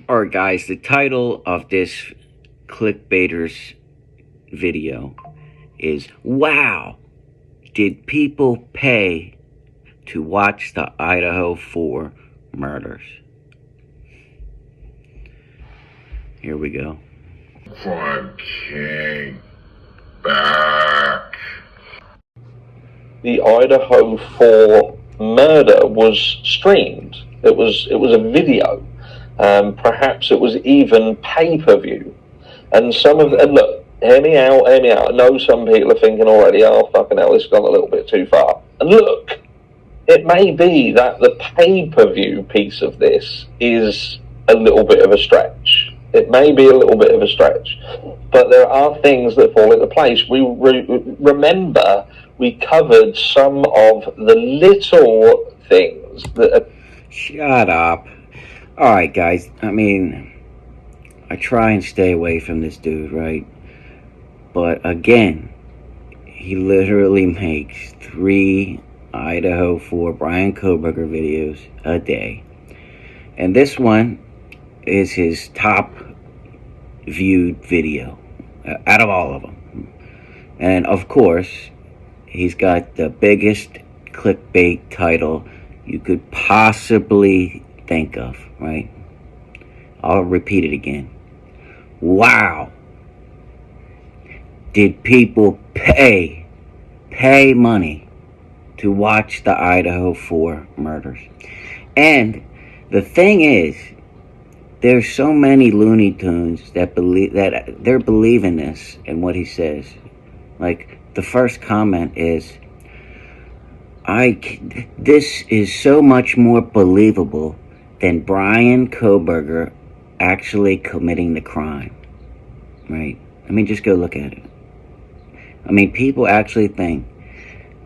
Alright guys, the title of this clickbaiter's video is, wow, did people pay to watch the Idaho 4 murders? Here we go. Crime King back. The Idaho 4 murder was streamed. It was a video. Perhaps it was even pay-per-view. And look, hear me out. I know some people are thinking already, oh, fucking hell, this has gone a little bit too far. And look, it may be that the pay-per-view piece of this is a little bit of a stretch. It may be a little bit of a stretch. But there are things that fall into place. We remember we covered some of the little things that are... Shut up. Alright guys, I mean, I try and stay away from this dude, right? But again, he literally makes 3 Idaho 4 Brian Kohberger videos a day. And this one is his top viewed video out of all of them. And of course, he's got the biggest clickbait title you could possibly think of, right? I'll repeat it again. Wow, did people pay money to watch the Idaho 4 murders? And the thing is, there's so many Looney Tunes that they're believing this and what he says. Like, the first comment is, this is so much more believable than Brian Kohberger actually committing the crime, right? I mean, just go look at it. I mean, people actually think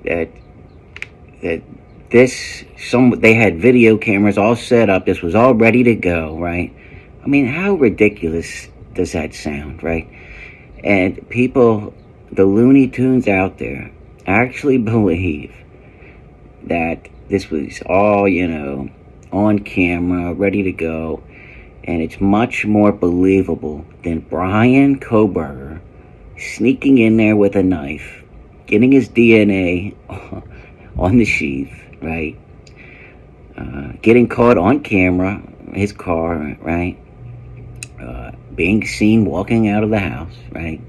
that they had video cameras all set up, this was all ready to go, right? I mean, how ridiculous does that sound, right? And people, the Looney Tunes out there, actually believe that this was all, on camera, ready to go, and it's much more believable than Brian Kohberger sneaking in there with a knife, getting his DNA on the sheath, right? Getting caught on camera, his car, right? Being seen walking out of the house, right?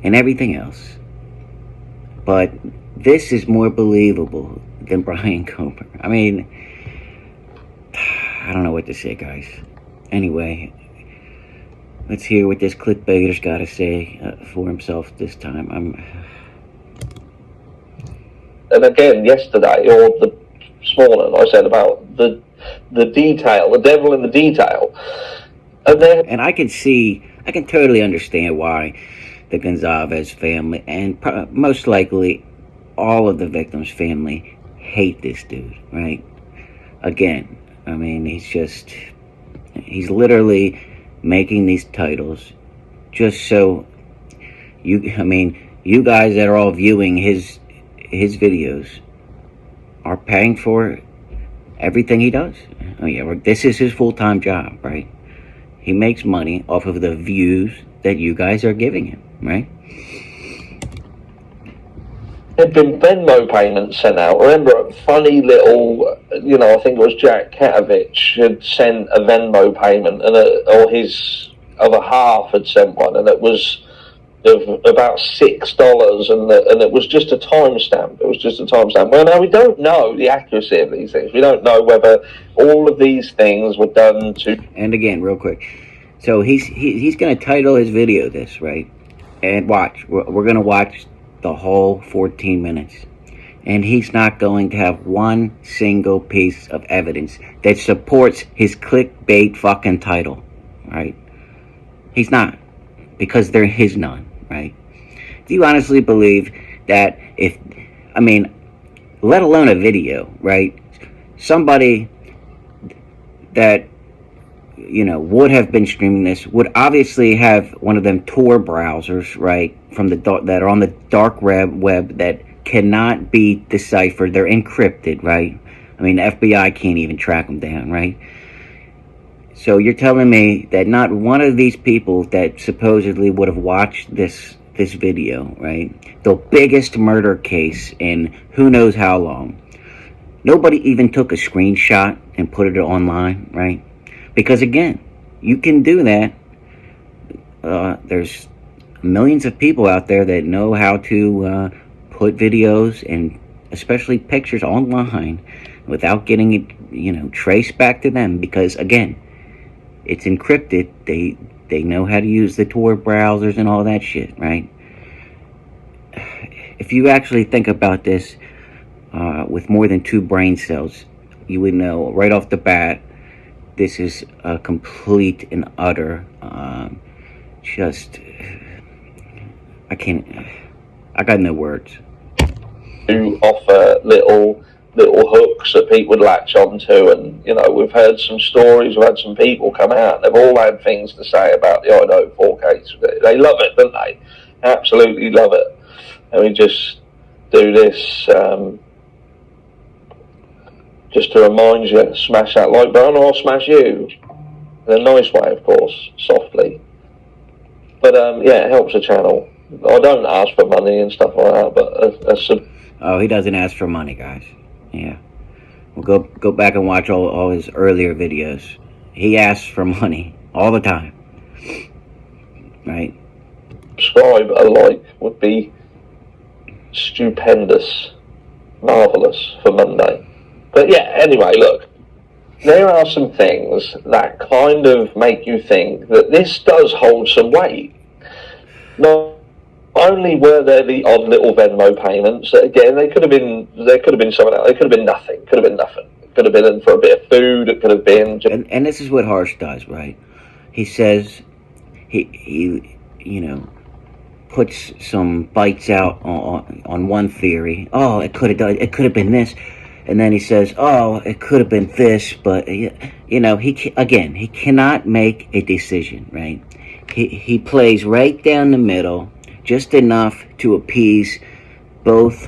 And everything else. But this is more believable than Brian Kohberger. I mean, I don't know what to say, guys. Anyway, let's hear what this clickbaiter's got to say for himself this time. And again, yesterday, or this morning, I said about the detail, the devil in the detail. And I can totally understand why the Gonzalez family, and most likely all of the victims' family, hate this dude, right? Again, I mean, he's literally making these titles just so you guys that are all viewing his videos are paying for everything he does. Oh yeah, this is his full-time job, right? He makes money off of the views that you guys are giving him, right? There'd been Venmo payments sent out. Remember, a funny little, I think it was Jack Katovich had sent a Venmo payment, or his other half had sent one, and it was of about $6, and it was just a timestamp. It was just a timestamp. Well, now we don't know the accuracy of these things. We don't know whether all of these things were done to. And again, real quick, so he's going to title his video this, right? And watch, we're going to watch the whole 14 minutes, and he's not going to have one single piece of evidence that supports his clickbait fucking title, right? He's not, because there is none, right? Do you honestly believe that let alone a video, right? Somebody that would have been streaming this would obviously have one of them Tor browsers, right, from that are on the dark web that cannot be deciphered. They're encrypted, right? I mean, the FBI can't even track them down, right? So you're telling me that not one of these people that supposedly would have watched this video, right? The biggest murder case in who knows how long. Nobody even took a screenshot and put it online, right? Because again, you can do that. There's millions of people out there that know how to put videos and especially pictures online without getting it, traced back to them. Because again, it's encrypted. They know how to use the Tor browsers and all that shit, right? If you actually think about this with more than 2 brain cells, you would know right off the bat this is a complete and utter I got no words. To offer little hooks that people would latch onto, and we've heard some stories, we've had some people come out, and they've all had things to say about the Idaho 4 case. They love it, don't they? Absolutely love it. And we just do this just to remind you, smash that like button, or I'll smash you. In a nice way, of course, softly. But yeah, it helps the channel. I don't ask for money and stuff like that, but oh, he doesn't ask for money, guys. Yeah, well, go back and watch all his earlier videos. He asks for money all the time, right? Subscribe, a like would be stupendous, marvelous for Monday. But yeah, anyway, look, there are some things that kind of make you think that this does hold some weight. Not only were there the odd little Venmo payments, that again, there could have been something else. It could have been nothing. It could have been nothing. It could have been for a bit of food. It could have been just... And this is what Harsh does, right? He says he puts some bites out on one theory. Oh, it could have been this. And then he says, oh, it could have been this, but, he cannot make a decision, right? He plays right down the middle, just enough to appease both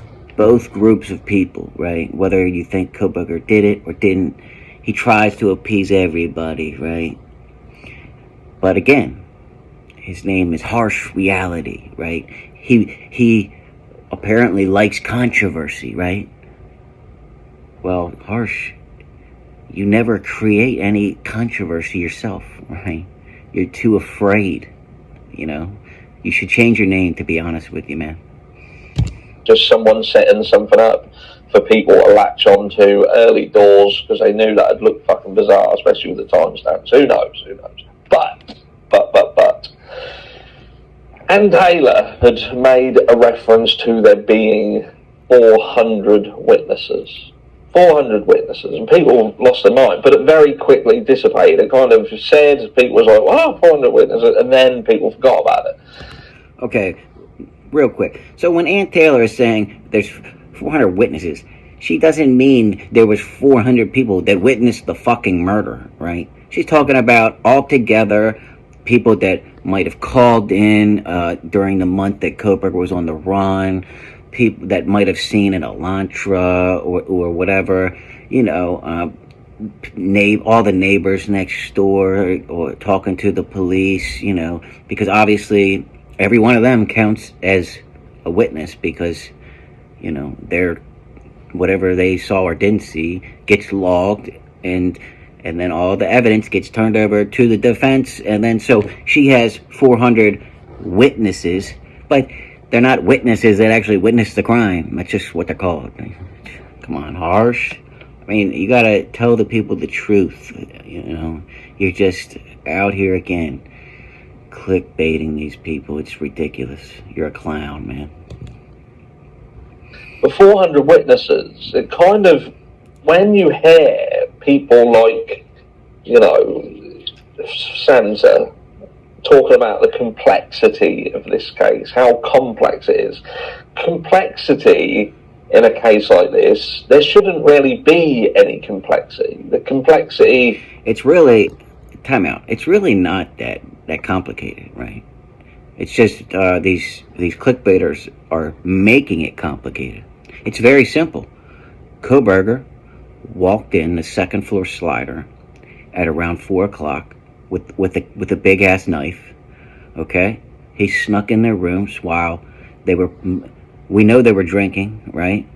groups of people, right? Whether you think Kohberger did it or didn't, he tries to appease everybody, right? But again, his name is Harsh Reality, right? He apparently likes controversy, right? Well, Harsh, you never create any controversy yourself, right? You're too afraid, You should change your name, to be honest with you, man. Just someone setting something up for people to latch onto early doors because they knew that would look fucking bizarre, especially with the timestamps. Who knows? But. Ann Taylor had made a reference to there being 400 witnesses. 400 witnesses, and people lost their mind, but it very quickly dissipated. It kind of said, people was like, wow, 400 witnesses, and then people forgot about it. Okay, real quick. So when Ann Taylor is saying there's 400 witnesses, she doesn't mean there was 400 people that witnessed the fucking murder, right? She's talking about altogether people that might have called in during the month that Kohberger was on the run, people that might have seen an Elantra or whatever, all the neighbors next door or talking to the police, because obviously every one of them counts as a witness because, they're whatever they saw or didn't see gets logged and then all the evidence gets turned over to the defense, and then so she has 400 witnesses, but they're not witnesses that actually witnessed the crime. That's just what they're called. Come on, Harsh. I mean, you gotta tell the people the truth, You're just out here again, clickbaiting these people. It's ridiculous. You're a clown, man. The 400 witnesses, it kind of, when you hear people like, Santa talking about the complexity of this case, how complex it is. Complexity in a case like this, there shouldn't really be any complexity. The complexity... It's really, time out, it's really not that complicated, right? It's just these clickbaiters are making it complicated. It's very simple. Kohberger walked in the second floor slider. at around 4 o'clock with a big ass knife. Okay, he snuck in their rooms while they were. We know they were drinking, right?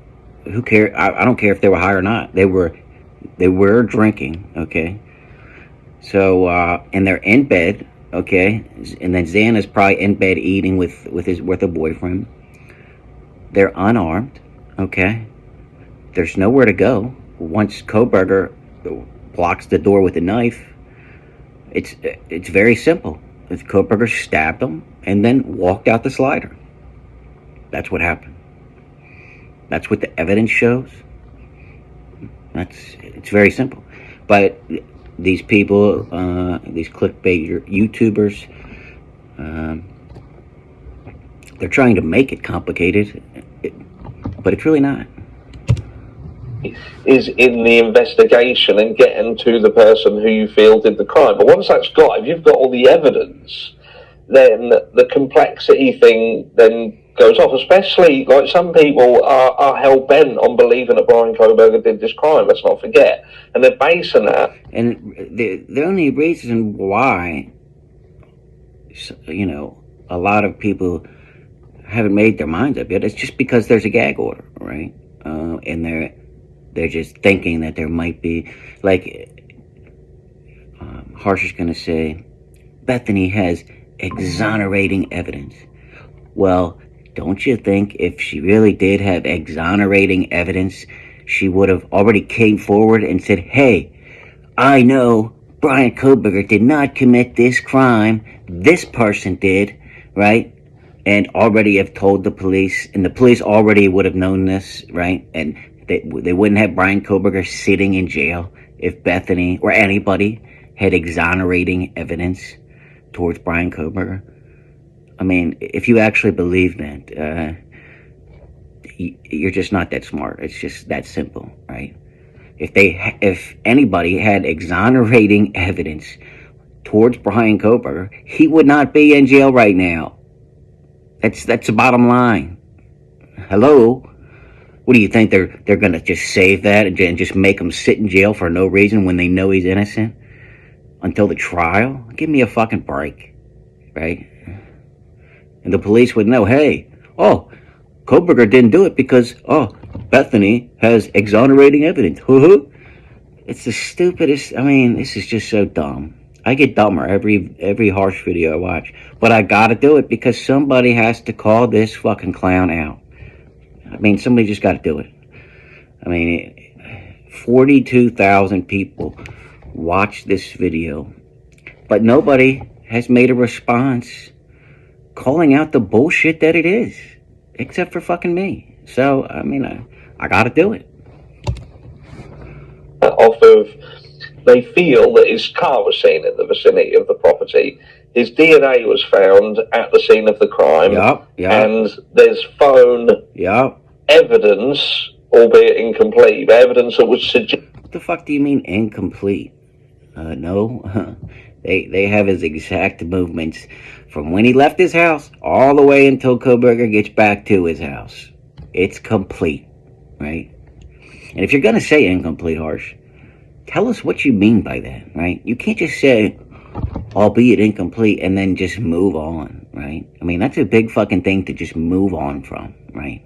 Who cares? I don't care if they were high or not. They were drinking. Okay, so and they're in bed. Okay, and then Xana's probably in bed eating with a boyfriend. They're unarmed. Okay, there's nowhere to go once Kohberger blocks the door with a knife. It's very simple. Kohberger stabbed him and then walked out the slider. That's what happened. That's what the evidence shows. It's very simple. But these people, these clickbait YouTubers, they're trying to make it complicated, but it's really not. Is in the investigation and getting to the person who you feel did the crime. But once that's got, if you've got all the evidence, then the complexity thing then goes off. Especially, like, some people are hell-bent on believing that Bryan Kohberger did this crime, let's not forget. And they're basing that. And the only reason why, a lot of people haven't made their minds up yet is just because there's a gag order, right? And they're just thinking that there might be, like, Harsh is going to say, Bethany has exonerating evidence. Well, don't you think if she really did have exonerating evidence, she would have already came forward and said, hey, I know Bryan Kohberger did not commit this crime. This person did, right? And already have told the police, and the police already would have known this, right? And they wouldn't have Bryan Kohberger sitting in jail if Bethany or anybody had exonerating evidence towards Bryan Kohberger. I mean, if you actually believe that, you're just not that smart. It's just that simple, right? If anybody had exonerating evidence towards Bryan Kohberger, he would not be in jail right now. That's the bottom line. Hello? What do you think, they're gonna just save that and just make him sit in jail for no reason when they know he's innocent until the trial? Give me a fucking break, right? And the police would know, hey, Kohberger didn't do it because Bethany has exonerating evidence. It's the stupidest. I mean, this is just so dumb. I get dumber every Harsh video I watch, but I gotta do it because somebody has to call this fucking clown out. I mean, somebody just got to do it. I mean, 42,000 people watched this video, but nobody has made a response calling out the bullshit that it is, except for fucking me. So, I mean, I got to do it. Off of, they feel that his car was seen in the vicinity of the property. His DNA was found at the scene of the crime. Yep. And there's phone evidence, albeit incomplete, but evidence that would suggest... What the fuck do you mean incomplete? No. They have his exact movements from when he left his house all the way until Kohberger gets back to his house. It's complete, right? And if you're going to say incomplete, Harsh, tell us what you mean by that, right? You can't just say, albeit incomplete, and then just move on, right? I mean, that's a big fucking thing to just move on from, right?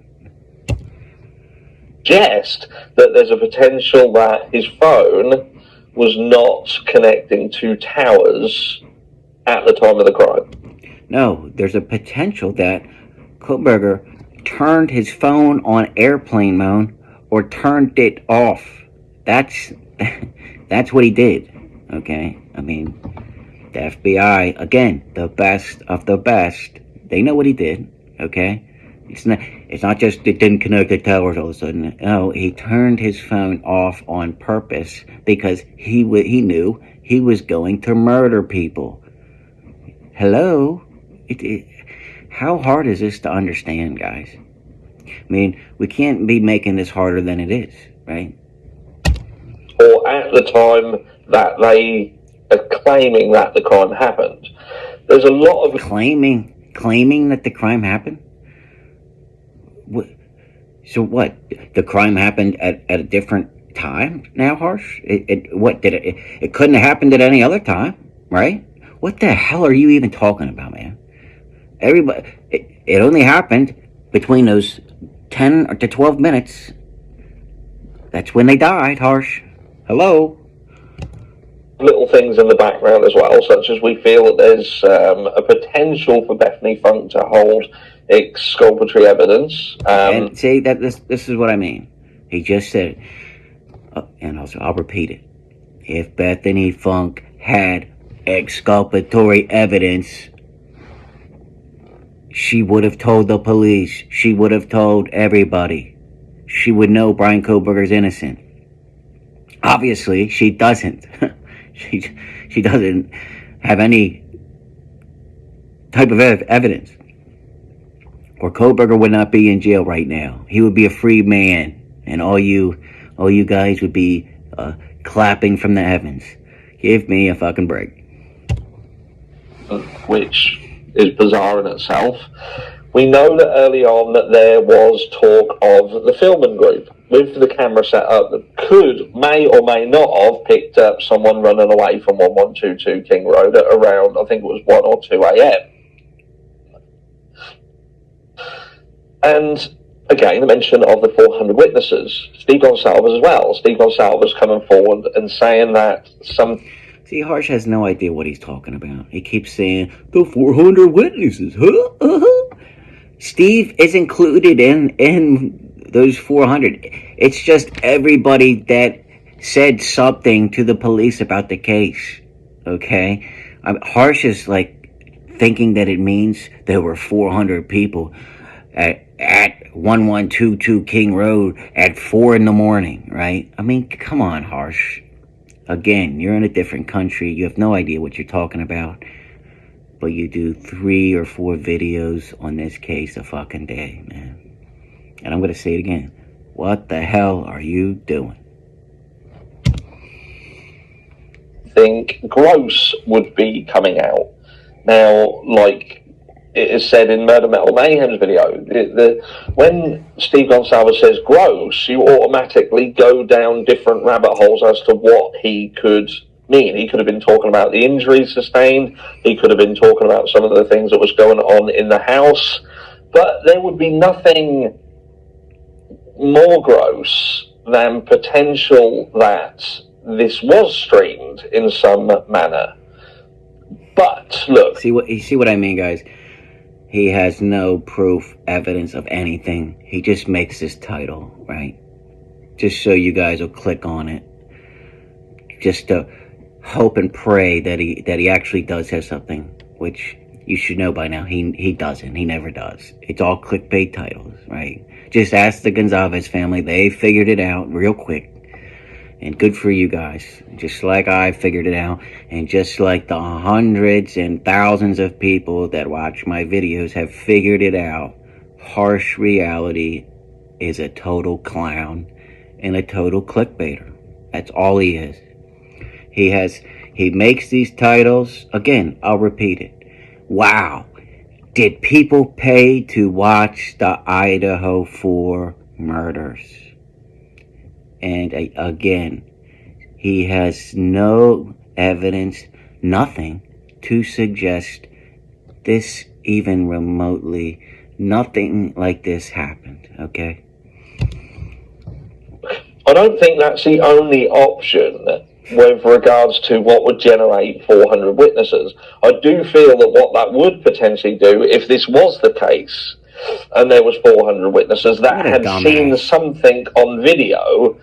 Suggest that there's a potential that his phone was not connecting to towers at the time of the crime. No, there's a potential that Kohberger turned his phone on airplane mode or turned it off. That's what he did, okay? I mean, the FBI, again, the best of the best, they know what he did, okay? It's not just it didn't connect the towers all of a sudden. No, he turned his phone off on purpose because he knew he was going to murder people. Hello? How hard is this to understand, guys? I mean, we can't be making this harder than it is, right? Or at the time that they are claiming that the crime happened. There's a lot of... Claiming that the crime happened? So what? The crime happened at a different time now, Harsh? It couldn't have happened at any other time, right? What the hell are you even talking about, man? It only happened between those 10 to 12 minutes. That's when they died, Harsh. Hello? Little things in the background as well, such as we feel that there's a potential for Bethany Funk to hold exculpatory evidence. And see, this is what I mean. He just said, and also I'll repeat it. If Bethany Funk had exculpatory evidence, she would have told the police. She would have told everybody. She would know Brian Kohberger's innocent. Obviously, she doesn't. She doesn't have any type of evidence. Or Kohberger would not be in jail right now. He would be a free man, and all you guys would be clapping from the heavens. Give me a fucking break. Which is bizarre in itself. We know that early on that there was talk of the filming group with the camera set up that may or may not have picked up someone running away from 1122 King Road at around, I think it was 1 or 2 a.m. And again, the mention of the 400 witnesses. Steve Gonsalves as well. Steve Gonsalves coming forward and saying that some... See, Harsh has no idea what he's talking about. He keeps saying, the 400 witnesses, huh? Steve is included in those 400. It's just everybody that said something to the police about the case, okay? Harsh is like thinking that it means there were 400 people at 1122 King Road at 4 in the morning, right? I mean, come on, Harsh. Again, you're in a different country. You have no idea what you're talking about. But you do 3 or 4 videos on this case a fucking day, man. And I'm going to say it again. What the hell are you doing? I think Gross would be coming out. Now, like it is said in Murder Metal Mayhem's video, when Steve Gonsalves says gross, you automatically go down different rabbit holes as to what he could mean. He could have been talking about the injuries sustained. He could have been talking about some of the things that was going on in the house. But there would be nothing more gross than potential that this was streamed in some manner. But look, see what I mean, guys. He has no proof, evidence of anything. He just makes this title, right? Just so you guys will click on it. Just to hope and pray that he actually does have something, which you should know by now. He doesn't. He never does. It's all clickbait titles, right? Just ask the Gonsalves family. They figured it out real quick. And good for you guys. Just like I figured it out. And just like the hundreds and thousands of people that watch my videos have figured it out. Harsh Reality is a total clown and a total clickbaiter. That's all he is. He makes these titles. Again, I'll repeat it. Wow. Did people pay to watch the Idaho 4 murders? And again, he has no evidence, nothing to suggest this even remotely, nothing like this happened, okay? I don't think that's the only option with regards to what would generate 400 witnesses. I do feel that what that would potentially do, if this was the case, and there was 400 witnesses that had seen something on video,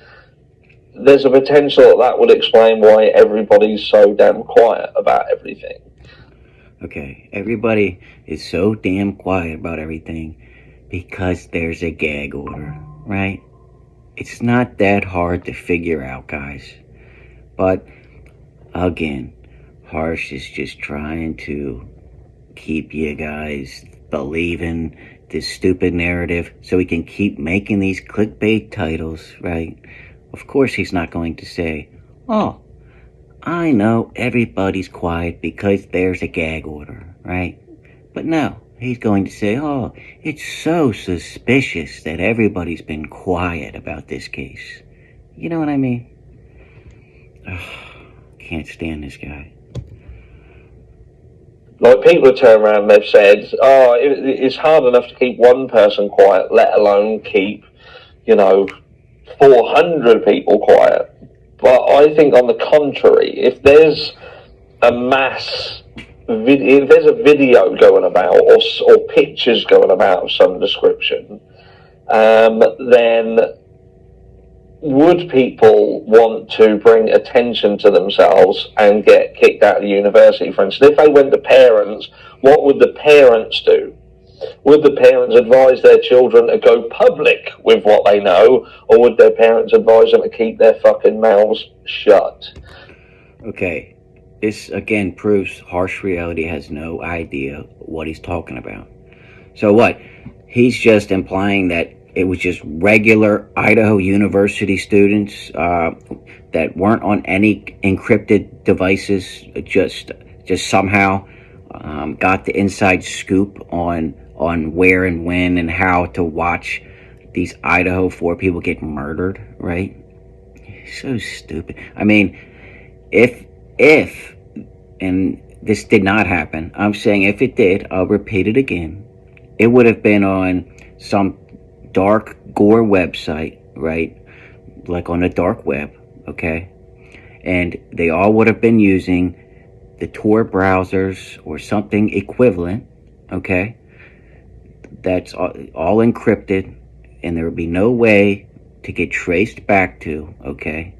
there's a potential that would explain why everybody's so damn quiet about everything. Okay, everybody is so damn quiet about everything because there's a gag order, right? It's not that hard to figure out, guys. But, again, Harsh is just trying to keep you guys believing this stupid narrative so he can keep making these clickbait titles, right? Of course he's not going to say, oh, I know everybody's quiet because there's a gag order, right? But no, he's going to say, oh, it's so suspicious that everybody's been quiet about this case. You know what I mean? Ugh, can't stand this guy. Like, people have turned around and they've said, oh, it's hard enough to keep one person quiet, let alone keep, 400 people quiet. But I think, on the contrary, if there's a if there's a video going about, or pictures going about of some description, then would people want to bring attention to themselves and get kicked out of the university? For instance, if they went to parents, what would the parents do? Would the parents advise their children to go public with what they know, or would their parents advise them to keep their fucking mouths shut? Okay, this again proves harsh reality has no idea what he's talking about. So what? He's just implying that it was just regular Idaho University students that weren't on any encrypted devices, just somehow got the inside scoop on where and when and how to watch these Idaho 4 people get murdered, right? So stupid. I mean, if and this did not happen, I'm saying if it did, I'll repeat it again, it would have been on some dark gore website, right? Like on the dark web, okay? And they all would have been using the Tor browsers or something equivalent, okay? That's all encrypted, and there would be no way to get traced back to, okay?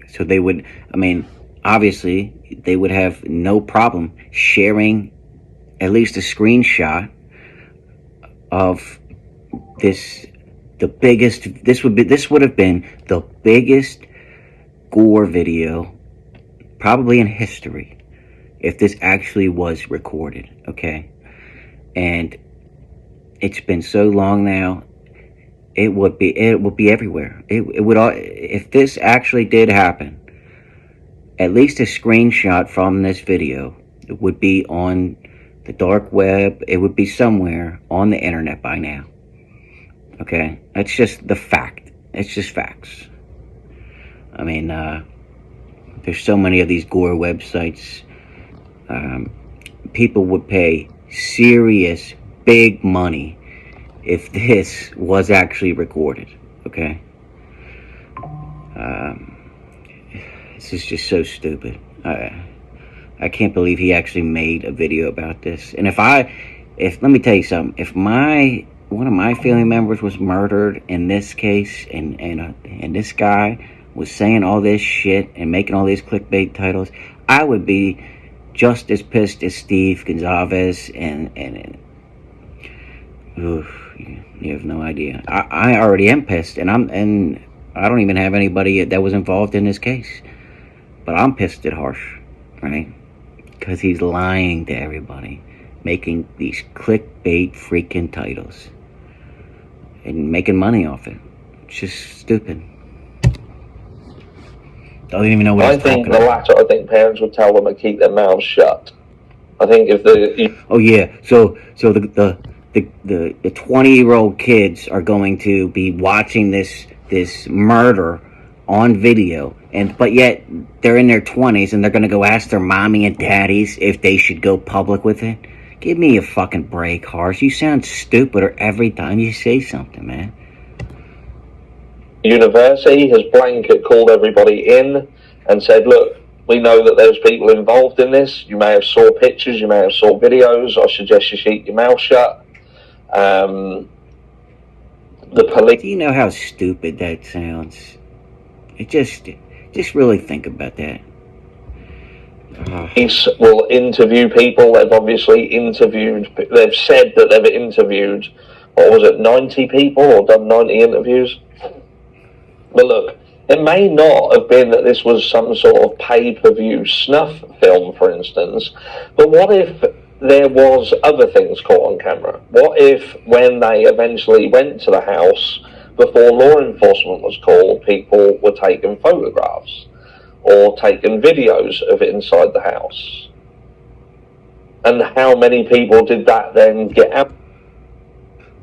So they would, I mean, obviously, they would have no problem sharing at least a screenshot of this, this would have been the biggest gore video probably in history if this actually was recorded, okay? And it's been so long now, it would be everywhere. It would all, if this actually did happen, at least a screenshot from this video, it would be on the dark web. It would be somewhere on the internet by now. Okay, that's just the fact. It's just facts. I mean, there's so many of these gore websites. People would pay serious, big money if this was actually recorded. Okay, this is just so stupid. I can't believe he actually made a video about this. And if let me tell you something, if one of my family members was murdered in this case, and this guy was saying all this shit and making all these clickbait titles, I would be just as pissed as Steve Gonzalez, and oof, you have no idea. I already am pissed, and I don't even have anybody that was involved in this case, but I'm pissed at Harsh, right? Because he's lying to everybody, making these clickbait freaking titles and making money off it. It's just stupid. Don't even know what he's talking about. I think the latter. I think parents would tell them to keep their mouths shut. I think if oh yeah, so the 20-year-old kids are going to be watching this murder on video, but yet they're in their 20s and they're going to go ask their mommy and daddies if they should go public with it. Give me a fucking break, Harsh. You sound stupider every time you say something, man. University has blanket called everybody in and said, look, we know that there's people involved in this. You may have saw pictures, you may have saw videos. I suggest you keep your mouth shut. The police... Do you know how stupid that sounds? It just really think about that. Police will interview people. They've obviously interviewed, they've said that they've interviewed, what was it, 90 people, or done 90 interviews? But look, it may not have been that this was some sort of pay-per-view snuff film, for instance, but what if there was other things caught on camera? What if, when they eventually went to the house, before law enforcement was called, people were taking photographs or taking videos of it inside the house? And how many people did that then get out?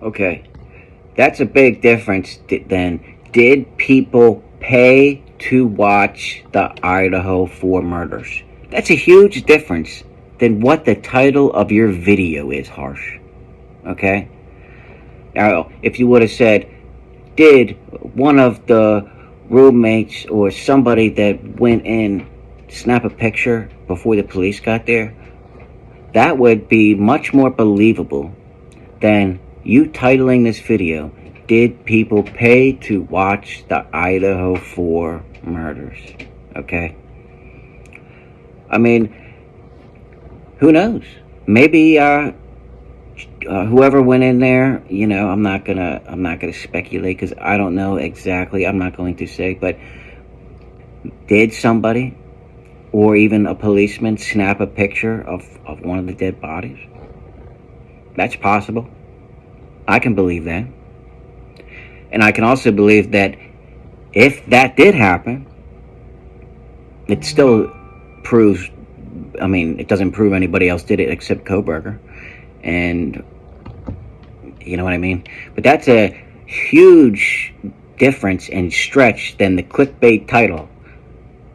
Okay, That's a big difference then. Did people pay to watch the Idaho 4 murders? That's a huge difference than what the title of your video is, Harsh. Okay? Now, if you would have said, did one of the roommates or somebody that went in snap a picture before the police got there, that would be much more believable than you titling this video, did people pay to watch the Idaho 4 murders? Okay? I mean, who knows? Maybe whoever went in there, you know, I'm not gonna speculate because I don't know exactly. I'm not going to say, but did somebody or even a policeman snap a picture of one of the dead bodies? That's possible. I can believe that. And I can also believe that if that did happen, it still proves, I mean, it doesn't prove anybody else did it except Kohberger. And you know what I mean? But that's a huge difference and stretch than the clickbait title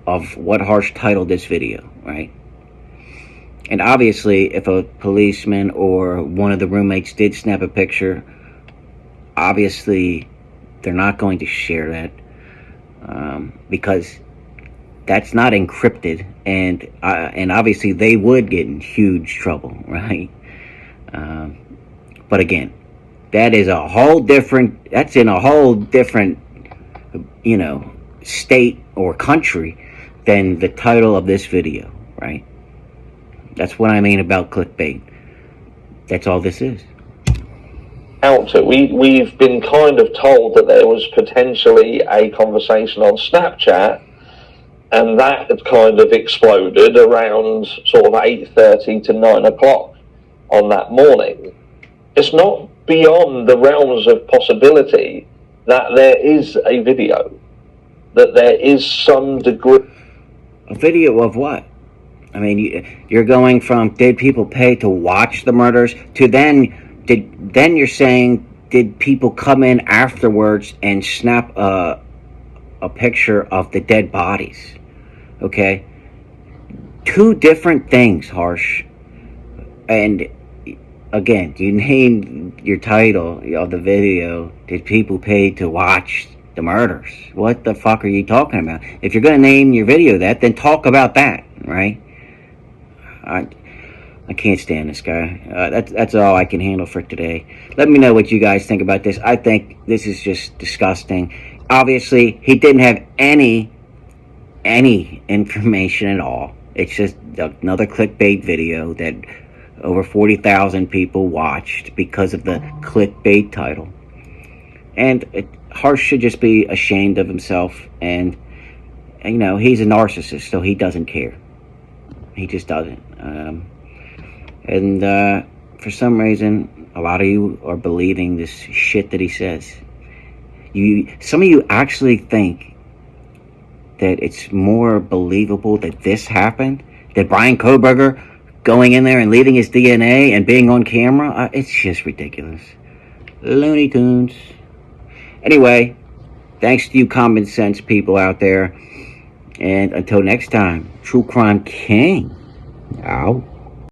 of what Harsh titled this video, right? And obviously, if a policeman or one of the roommates did snap a picture, obviously they're not going to share that because that's not encrypted, and obviously they would get in huge trouble, right? But again, that is a whole different. That's in a whole different, you know, state or country than the title of this video, right? That's what I mean about clickbait. That's all this is. Out to we've been kind of told that there was potentially a conversation on Snapchat, and that had kind of exploded around sort of 8:30 to 9 o'clock on that morning. It's not beyond the realms of possibility that there is a video, that there is some degree. A video of what? I mean, you're going from did people pay to watch the murders to then you're saying did people come in afterwards and snap a picture of the dead bodies? Okay, two different things, Harsh. And again, you name your title of the video, did people pay to watch the murders? What the fuck are you talking about? If you're going to name your video that, then talk about that, right? I can't stand this guy. That's all I can handle for today. Let me know what you guys think about this. I think this is just disgusting. Obviously, he didn't have any information at all. It's just another clickbait video that over 40,000 people watched because of the clickbait title. And Harsh should just be ashamed of himself. And you know, he's a narcissist, so he doesn't care. He just doesn't. And for some reason, a lot of you are believing this shit that he says. Some of you actually think that it's more believable that this happened, that Brian Kohberger going in there and leaving his DNA and being on camera. It's just ridiculous. Looney Tunes. Anyway, thanks to you common sense people out there. And until next time, True Crime King out.